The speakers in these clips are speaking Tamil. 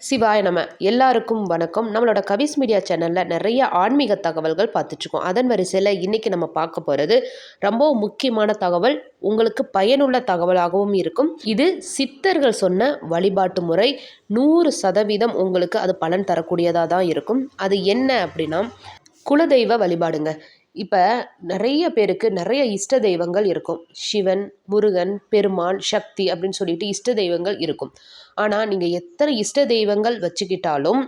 சிவாய நம. எல்லாருக்கும் வணக்கம். நம்மளோட கவிஸ் மீடியா சேனலில் நிறைய ஆன்மீக தகவல்கள் பார்த்துட்ருக்கோம். அதன் வரிசையில் இன்றைக்கி நம்ம பார்க்க போகிறது ரொம்ப முக்கியமான தகவல், உங்களுக்கு பயனுள்ள தகவலாகவும் இருக்கும். இது சித்தர்கள் சொன்ன வழிபாட்டு முறை. 100% உங்களுக்கு அது பலன் தரக்கூடியதாக தான் இருக்கும். அது என்ன அப்படின்னா, குலதெய்வ வழிபாடுங்க. இப்போ நிறைய பேருக்கு நிறைய இஷ்ட தெய்வங்கள் இருக்கும். சிவன், முருகன், பெருமாள், சக்தி அப்படின்னு சொல்லிட்டு இஷ்ட தெய்வங்கள் இருக்கும். ஆனால் நீங்கள் எத்தனை இஷ்ட தெய்வங்கள் வச்சுக்கிட்டாலும்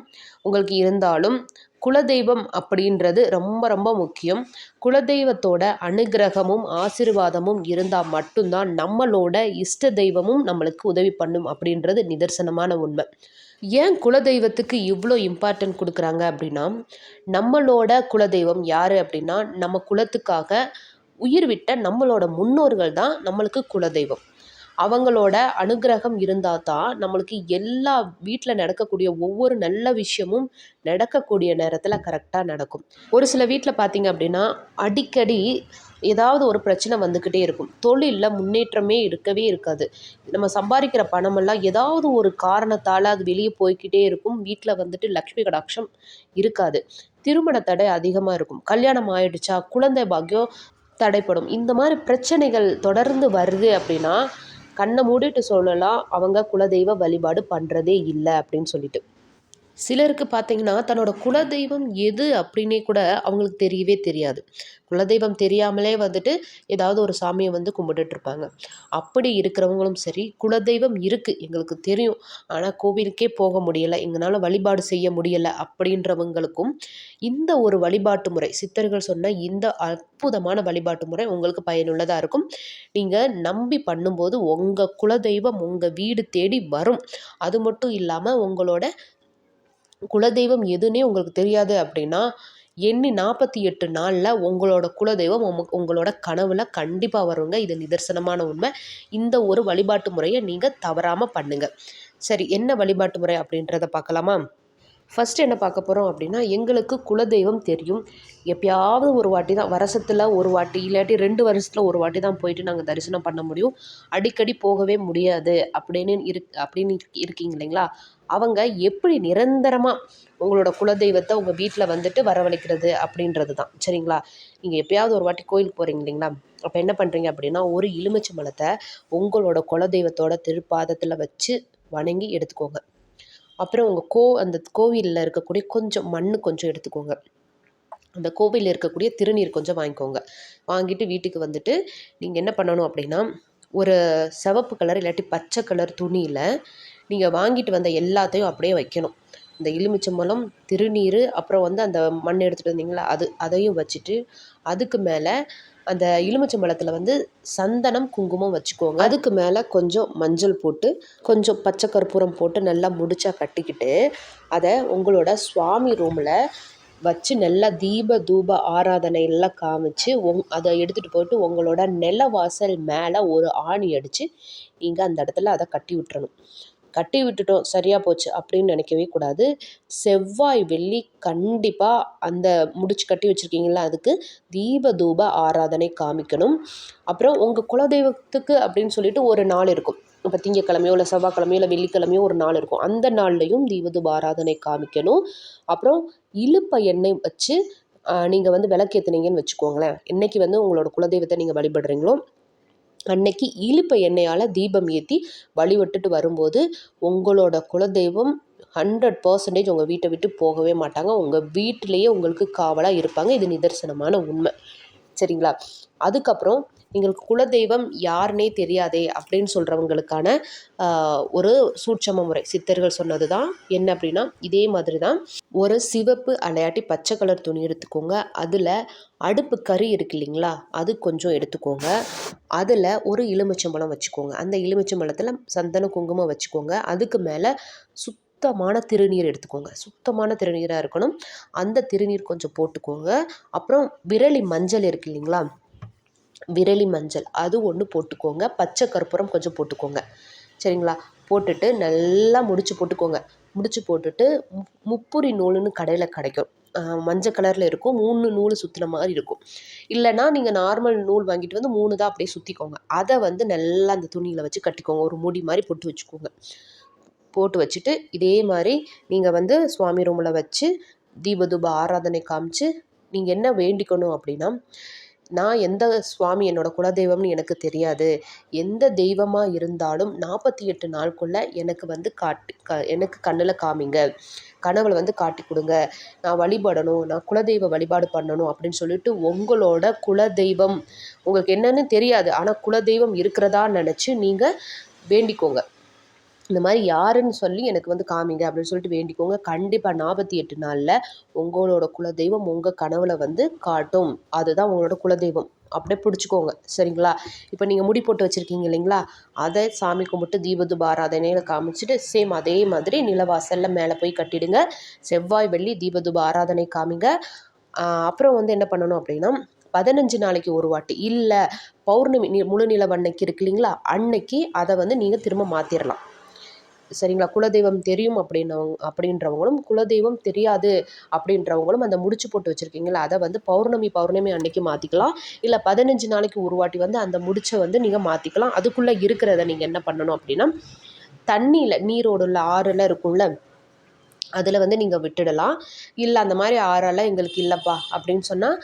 உங்களுக்கு இருந்தாலும் குலதெய்வம் அப்படின்றது ரொம்ப ரொம்ப முக்கியம். குலதெய்வத்தோட அனுகிரகமும் ஆசீர்வாதமும் இருந்தால் மட்டும்தான் நம்மளோட இஷ்ட தெய்வமும் நம்மளுக்கு உதவி பண்ணும் அப்படின்றது நிதர்சனமான உண்மை. ஏன் குலதெய்வத்துக்கு இவ்வளோ இம்பார்ட்டன்ட் கொடுக்குறாங்க அப்படின்னா, நம்மளோட குலதெய்வம் யார் அப்படின்னா, நம்ம குலத்துக்காக உயிர் விட்ட நம்மளோட முன்னோர்கள் தான் நம்மளுக்கு குலதெய்வம். அவங்களோட அனுகிரகம் இருந்தால் தான் நம்மளுக்கு எல்லா வீட்டில் நடக்கக்கூடிய ஒவ்வொரு நல்ல விஷயமும் நடக்கக்கூடிய நேரத்தில் கரெக்டாக நடக்கும். ஒரு சில வீட்டில் பார்த்திங்க அப்படின்னா, அடிக்கடி ஏதாவது ஒரு பிரச்சனை வந்துக்கிட்டே இருக்கும். தொழிலில் முன்னேற்றமே இருக்கவே இருக்காது. நம்ம சம்பாதிக்கிற பணமெல்லாம் ஏதாவது ஒரு காரணத்தால் அது வெளியே போய்கிட்டே இருக்கும். வீட்டில் வந்துட்டு லக்ஷ்மி கடாட்சம் இருக்காது. திருமண தடை அதிகமாக இருக்கும். கல்யாணம் ஆயிடுச்சா, குழந்தை பாக்கியம் தடைப்படும். இந்த மாதிரி பிரச்சனைகள் தொடர்ந்து வருது அப்படின்னா, கண்ணை மூடிட்டு சொல்லலாம், அவங்க குலதெய்வ வழிபாடு பண்ணுறதே இல்லை அப்படின்னு சொல்லிட்டு. சிலருக்கு பார்த்தீங்கன்னா, தன்னோட குலதெய்வம் எது அப்படின்னே கூட அவங்களுக்கு தெரியவே தெரியாது. குலதெய்வம் தெரியாமலே வந்துட்டு ஏதாவது ஒரு சாமியை வந்து கும்பிட்டுட்ருப்பாங்க. அப்படி இருக்கிறவங்களும் சரி, குலதெய்வம் இருக்குது எங்களுக்கு தெரியும், ஆனால் கோவிலுக்கே போக முடியலை, எங்களால் வழிபாடு செய்ய முடியலை அப்படின்றவங்களுக்கும் இந்த ஒரு வழிபாட்டு முறை, சித்தர்கள் சொன்ன இந்த அற்புதமான வழிபாட்டு முறை உங்களுக்கு பயனுள்ளதாக இருக்கும். நீங்கள் நம்பி பண்ணும்போது உங்கள் குலதெய்வம் உங்கள் வீடு தேடி வரும். அது மட்டும் இல்லாமல் உங்களோட குலதெய்வம் எதுன்னே உங்களுக்கு தெரியாது அப்படின்னா, எண்ணி 48 நாளில் உங்களோட குலதெய்வம் உங்களோட கனவுல கண்டிப்பாக வருங்க. இது நிதர்சனமான உண்மை. இந்த ஒரு வழிபாட்டு முறையை நீங்கள் தவறாமல் பண்ணுங்கள். சரி, என்ன வழிபாட்டு முறை அப்படின்றத பார்க்கலாமா? ஃபஸ்ட்டு என்ன பார்க்க போகிறோம் அப்படின்னா, எங்களுக்கு குலதெய்வம் தெரியும். எப்பயாவது ஒரு வாட்டி தான், வருஷத்தில் ஒரு வாட்டி இல்லாட்டி 2 வருஷத்தில் ஒரு வாட்டி தான் போயிட்டு நாங்கள் தரிசனம் பண்ண முடியும். அடிக்கடி போகவே முடியாது அப்படின்னு இருக்கீங்க இல்லைங்களா? அவங்க எப்படி நிரந்தரமாக உங்களோட குலதெய்வத்தை உங்கள் வீட்டில் வந்துட்டு வரவழைக்கிறது அப்படின்றது தான். சரிங்களா? நீங்கள் எப்பயாவது ஒரு வாட்டி கோயிலுக்கு போகிறீங்க இல்லைங்களா? அப்போ என்ன பண்ணுறீங்க அப்படின்னா, ஒரு எலுமிச்சை பழத்தை உங்களோட குலதெய்வத்தோட திருப்பாதத்தில் வச்சு வணங்கி எடுத்துக்கோங்க. அப்புறம் உங்கள் அந்த கோவிலில் இருக்கக்கூடிய கொஞ்சம் மண் கொஞ்சம் எடுத்துக்கோங்க. அந்த கோவிலில் இருக்கக்கூடிய திருநீர் கொஞ்சம் வாங்கிக்கோங்க. வாங்கிட்டு வீட்டுக்கு வந்துட்டு நீங்கள் என்ன பண்ணணும் அப்படின்னா, ஒரு சிவப்பு கலர் இல்லாட்டி பச்சை கலர் துணியில் நீங்கள் வாங்கிட்டு வந்த எல்லாத்தையும் அப்படியே வைக்கணும். இந்த எலுமிச்சம்பழம், திருநீர், அப்புறம் வந்து அந்த மண் எடுத்துகிட்டு வந்தீங்களா அதையும் வச்சுட்டு, அதுக்கு மேலே அந்த எலுமிச்சம்பழத்தில் வந்து சந்தனம், குங்குமம் வச்சுக்கோங்க. அதுக்கு மேலே கொஞ்சம் மஞ்சள் போட்டு, கொஞ்சம் பச்சை கற்பூரம் போட்டு நல்லா முடிச்சா கட்டிக்கிட்டு, அதை உங்களோட சுவாமி ரூமில் வச்சு நல்லா தீப தூப ஆராதனை எல்லாம் காமிச்சு அதை எடுத்துகிட்டு போயிட்டு உங்களோட நிலவாசல் மேலே ஒரு ஆணி அடித்து நீங்கள் அந்த இடத்துல அதை கட்டி விட்டுறணும். கட்டி விட்டுட்டோம், சரியாக போச்சு அப்படின்னு நினைக்கவே கூடாது. செவ்வாய் வெள்ளி கண்டிப்பாக அந்த முடிச்சு கட்டி வச்சுருக்கீங்களா, அதுக்கு தீப தூப ஆராதனை காமிக்கணும். அப்புறம் உங்கள் குலதெய்வத்துக்கு அப்படின்னு சொல்லிட்டு ஒரு நாள் இருக்கும். இப்போ திங்கக்கிழமையோ இல்லை செவ்வாய்க்கிழமையோ இல்லை வெள்ளிக்கிழமையோ ஒரு நாள் இருக்கும். அந்த நாள்லையும் தீபதூப ஆராதனை காமிக்கணும். அப்புறம் இலுப்பை எண்ணெய் வச்சு நீங்கள் வந்து விளக்கேற்றுனீங்கன்னு வச்சுக்கோங்களேன். என்றைக்கு வந்து உங்களோட குலதெய்வத்தை நீங்கள் வழிபடுறீங்களோ அன்னைக்கு இலுப்பை எண்ணெயால் தீபம் ஏற்றி வழிபட்டுட்டு வரும்போது உங்களோட குலதெய்வம் 100% உங்கள் வீட்டை விட்டு போகவே மாட்டாங்க. உங்கள் வீட்டிலேயே உங்களுக்கு காவலாக இருப்பாங்க. இது நிதர்சனமான உண்மை. சரிங்களா? அதுக்கப்புறம் எங்களுக்கு குலதெய்வம் யாருன்னே தெரியாதே அப்படின்னு சொல்கிறவங்களுக்கான ஒரு சூட்சம முறை சித்தர்கள் சொன்னது தான். என்ன அப்படின்னா, இதே மாதிரி தான் ஒரு சிவப்பு அலையாட்டி பச்சை கலர் துணி எடுத்துக்கோங்க. அதில் அடுப்பு கறி இருக்கு இல்லைங்களா, அது கொஞ்சம் எடுத்துக்கோங்க. அதில் ஒரு எலுமிச்சம்பழம் வச்சுக்கோங்க. அந்த எலுமிச்சம்பழத்தில் சந்தன குங்குமம் வச்சுக்கோங்க. அதுக்கு மேலே சுத்தமான திருநீர் எடுத்துக்கோங்க. சுத்தமான திருநீராக இருக்கணும். அந்த திருநீர் கொஞ்சம் போட்டுக்கோங்க. அப்புறம் விரலி மஞ்சள் இருக்கு இல்லைங்களா, விரலி மஞ்சள் அது ஒன்று போட்டுக்கோங்க. பச்சை கற்பூரம் கொஞ்சம் போட்டுக்கோங்க. சரிங்களா? போட்டுட்டு நல்லா முடிச்சு போட்டுக்கோங்க. முடிச்சு போட்டுட்டு முப்புரி நூலுன்னு கடையில் கிடைக்கும். மஞ்சள் கலரில் இருக்கும். 3 நூல் சுற்றுன மாதிரி இருக்கும். இல்லைனா நீங்கள் நார்மல் நூல் வாங்கிட்டு வந்து 3 தான் அப்படியே சுற்றிக்கோங்க. அதை வந்து நல்லா அந்த துணியில் வச்சு கட்டிக்கோங்க. ஒரு முடி மாதிரி போட்டு வச்சுக்கோங்க. போட்டு வச்சுட்டு இதே மாதிரி நீங்கள் வந்து சுவாமி ரூமில் வச்சு தீபதூப ஆராதனை காமிச்சு நீங்கள் என்ன வேண்டிக்கணும் அப்படின்னா, நான் எந்த சுவாமி என்னோடய குலதெய்வம்னு எனக்கு தெரியாது, எந்த தெய்வமாக இருந்தாலும் 48 நாளுக்குள்ளே எனக்கு வந்து எனக்கு கண்ணில் காமிங்க, கனவுல வந்து காட்டி கொடுங்க, நான் வழிபடணும், நான் குலதெய்வ வழிபாடு பண்ணணும் அப்படின்னு சொல்லிட்டு உங்களோட குலதெய்வம் உங்களுக்கு என்னன்னு தெரியாது, ஆனால் குலதெய்வம் இருக்கிறதா நினச்சி நீங்கள் வேண்டிக்கோங்க. இந்த மாதிரி யாருன்னு சொல்லி எனக்கு வந்து காமிங்க அப்படின்னு சொல்லிட்டு வேண்டிக்கோங்க. கண்டிப்பாக 48 நாளில் உங்களோட குலதெய்வம் உங்கள் கனவுல வந்து காட்டும். அதுதான் உங்களோட குலதெய்வம். அப்படியே பிடிச்சிக்கோங்க, சரிங்களா? இப்போ நீங்கள் முடி போட்டு வச்சுருக்கீங்க இல்லைங்களா, அதை சாமி கும்பிட்டு தீபதூப ஆராதனையில் காமிச்சிட்டு சேம் அதே மாதிரி நிலவாசலில் மேலே போய் கட்டிடுங்க. செவ்வாய் வெள்ளி தீபதூப ஆராதனை காமிங்க. அப்புறம் வந்து என்ன பண்ணணும் அப்படின்னா, 15 நாளைக்கு ஒரு வாட்டி, இல்லை பௌர்ணமி முழு நிலவன்னைக்கு இருக்கு இல்லைங்களா, அன்னைக்கு அதை வந்து நீங்கள் திரும்ப மாற்றிடலாம், சரிங்களா? குலதெய்வம் தெரியும் அப்படின்றவங்களும் குலதெய்வம் தெரியாது அப்படின்றவங்களும் அந்த முடிச்சு போட்டு வச்சுருக்கீங்களா, அதை வந்து பௌர்ணமி அன்னைக்கு மாற்றிக்கலாம். இல்லை 15 நாளைக்கு ஒரு வாட்டி வந்து அந்த முடிச்சை வந்து நீங்கள் மாற்றிக்கலாம். அதுக்குள்ளே இருக்கிறத நீங்கள் என்ன பண்ணணும் அப்படின்னா, தண்ணியில் நீரோடுள்ள ஆறுல இருக்கும்ல, அதில் வந்து நீங்கள் விட்டுடலாம். இல்லை அந்த மாதிரி ஆறெல்லாம் எங்களுக்கு இல்லைப்பா அப்படின்னு சொன்னால்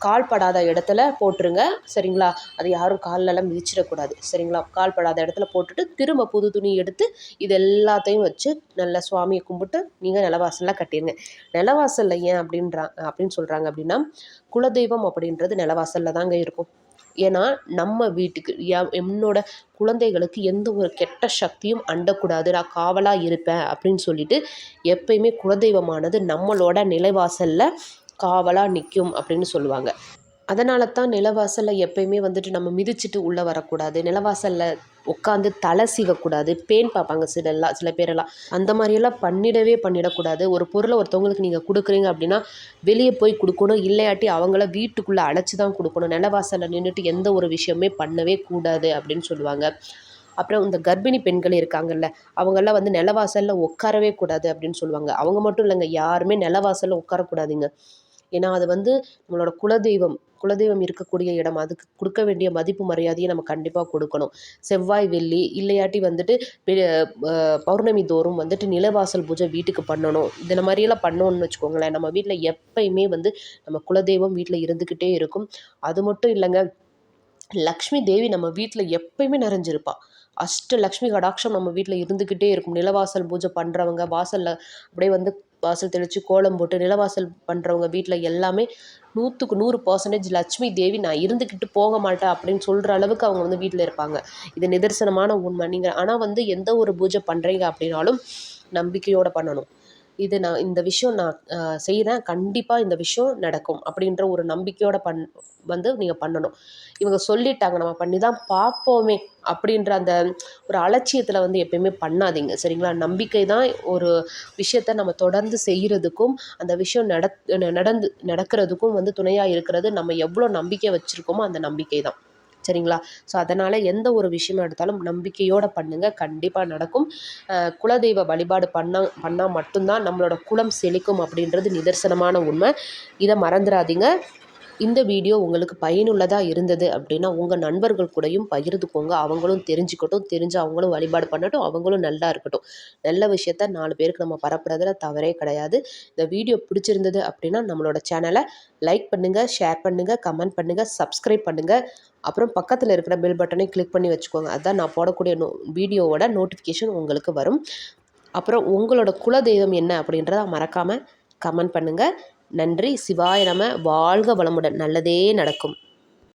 கால்படாத இடத்துல போட்டுருங்க, சரிங்களா? அது யாரும் கால்லெல்லாம் மிதிச்சிடக்கூடாது, சரிங்களா? கால்படாத இடத்துல போட்டுட்டு திரும்ப புது துணி எடுத்து இது எல்லாத்தையும் வச்சு நல்லா சுவாமியை கும்பிட்டு நீங்கள் நிலவாசலில் கட்டிடுங்க. நிலவாசலில் ஏன் அப்படின்னு சொல்கிறாங்க அப்படின்னா, குலதெய்வம் அப்படின்றது நிலவாசலில் தாங்க இருக்கும். ஏன்னா நம்ம வீட்டுக்கு என்னோட குழந்தைகளுக்கு எந்த ஒரு கெட்ட சக்தியும் அண்டக்கூடாது, நான் காவலாக இருப்பேன் அப்படின்னு சொல்லிட்டு எப்பயுமே குலதெய்வமானது நம்மளோட நிலைவாசலில் காவலாக நிற்கும் அப்படின்னு சொல்லுவாங்க. அதனால தான் நிலவாசலில் எப்பயுமே வந்துட்டு நம்ம மிதிச்சுட்டு உள்ளே வரக்கூடாது, நிலவாசலில் உட்காந்து தலை சீவக்கூடாது, பேன் பார்ப்பாங்க சில பேரெல்லாம், அந்த மாதிரியெல்லாம் பண்ணிடக்கூடாது. ஒரு பொருளை ஒருத்தவங்களுக்கு நீங்கள் கொடுக்குறீங்க அப்படின்னா வெளியே போய் கொடுக்கணும், இல்லையாட்டி அவங்கள வீட்டுக்குள்ளே அழைச்சி தான் கொடுக்கணும். நிலவாசலில் நின்றுட்டு எந்த ஒரு விஷயமே பண்ணவே கூடாது அப்படின்னு சொல்லுவாங்க. அப்புறம் இந்த கர்ப்பிணி பெண்கள் இருக்காங்கல்ல, அவங்கெல்லாம் வந்து நிலவாசலில் உட்காரவே கூடாது அப்படின்னு சொல்லுவாங்க. அவங்க மட்டும் இல்லைங்க, யாருமே நிலவாசலில் உட்காரக்கூடாதுங்க. ஏன்னா அது வந்து நம்மளோட குலதெய்வம் இருக்கக்கூடிய இடம், அதுக்கு கொடுக்க வேண்டிய மதிப்பு மரியாதையை நம்ம கண்டிப்பாக கொடுக்கணும். செவ்வாய் வெள்ளி இல்லையாட்டி வந்துட்டு பௌர்ணமி தோறும் வந்துட்டு நிலவாசல் பூஜை வீட்டுக்கு பண்ணணும். இந்த மாதிரியெல்லாம் பண்ணோன்னு வச்சுக்கோங்களேன், நம்ம வீட்டில் எப்பயுமே வந்து நம்ம குலதெய்வம் வீட்டில் இருந்துக்கிட்டே இருக்கும். அது மட்டும் இல்லைங்க, லக்ஷ்மி தேவி நம்ம வீட்டில் எப்பயுமே நிறைஞ்சிருப்பா. அஷ்டலக்ஷ்மி கடாட்சம் நம்ம வீட்டில் இருந்துக்கிட்டே இருக்கும். நிலவாசல் பூஜை பண்ணுறவங்க, வாசலில் அப்படியே வந்து வாசல் தெளித்து கோலம் போட்டு நிலவாசல் பண்ணுறவங்க வீட்டில் எல்லாமே 100க்கு 100% லட்சுமி தேவி நான் இருந்துக்கிட்டு போக மாட்டேன் அப்படின்னு சொல்கிற அளவுக்கு அவங்க வந்து வீட்டில் இருப்பாங்க. இது நிதர்சனமான உண்மை. நீங்கள் ஆனால் வந்து எந்த ஒரு பூஜை பண்ணுறீங்க அப்படின்னாலும் நம்பிக்கையோடு பண்ணணும். இந்த விஷயம் நான் செய்கிறேன், கண்டிப்பாக இந்த விஷயம் நடக்கும் அப்படின்ற ஒரு நம்பிக்கையோடு வந்து நீங்கள் பண்ணணும். இவங்க சொல்லிட்டாங்க நம்ம பண்ணி தான் பார்ப்போமே அப்படின்ற அந்த ஒரு அலட்சியத்தில் வந்து எப்பயுமே பண்ணாதீங்க, சரிங்களா? நம்பிக்கை தான் ஒரு விஷயத்தை நம்ம தொடர்ந்து செய்கிறதுக்கும் அந்த விஷயம் நடக்கிறதுக்கும் வந்து துணையாக இருக்கிறது. நம்ம எவ்வளோ நம்பிக்கை வச்சுருக்கோமோ அந்த நம்பிக்கை தான், சரிங்களா? ஸோ அதனால் எந்த ஒரு விஷயமா எடுத்தாலும் நம்பிக்கையோடு பண்ணுங்கள், கண்டிப்பாக நடக்கும். குலதெய்வ வழிபாடு பண்ணால் மட்டும்தான் நம்மளோட குலம் செழிக்கும் அப்படின்றது நிதர்சனமான உண்மை. இதை மறந்துடாதீங்க. இந்த வீடியோ உங்களுக்கு பயனுள்ளதாக இருந்தது அப்படின்னா உங்கள் நண்பர்கள் கூடயும் பகிர்ந்துக்கோங்க. அவங்களும் தெரிஞ்சுக்கட்டும், தெரிஞ்சு அவங்களும் வழிபாடு பண்ணட்டும், அவங்களும் நல்லா இருக்கட்டும். நல்ல விஷயத்த 4 பேருக்கு நம்ம பரப்புறதுல தவறே கிடையாது. இந்த வீடியோ பிடிச்சிருந்தது அப்படின்னா நம்மளோட சேனலை லைக் பண்ணுங்கள், ஷேர் பண்ணுங்கள், கமெண்ட் பண்ணுங்கள், சப்ஸ்கிரைப் பண்ணுங்கள். அப்புறம் பக்கத்தில் இருக்கிற பெல் பட்டனை கிளிக் பண்ணி வச்சுக்கோங்க. அதுதான் நான் போடக்கூடிய வீடியோவோட நோட்டிஃபிகேஷன் உங்களுக்கு வரும். அப்புறம் உங்களோட குலதெய்வம் என்ன அப்படின்றத மறக்காமல் கமெண்ட் பண்ணுங்கள். நன்றி. சிவாய நம. வாழ்க வளமுடன். நல்லதே நடக்கும்.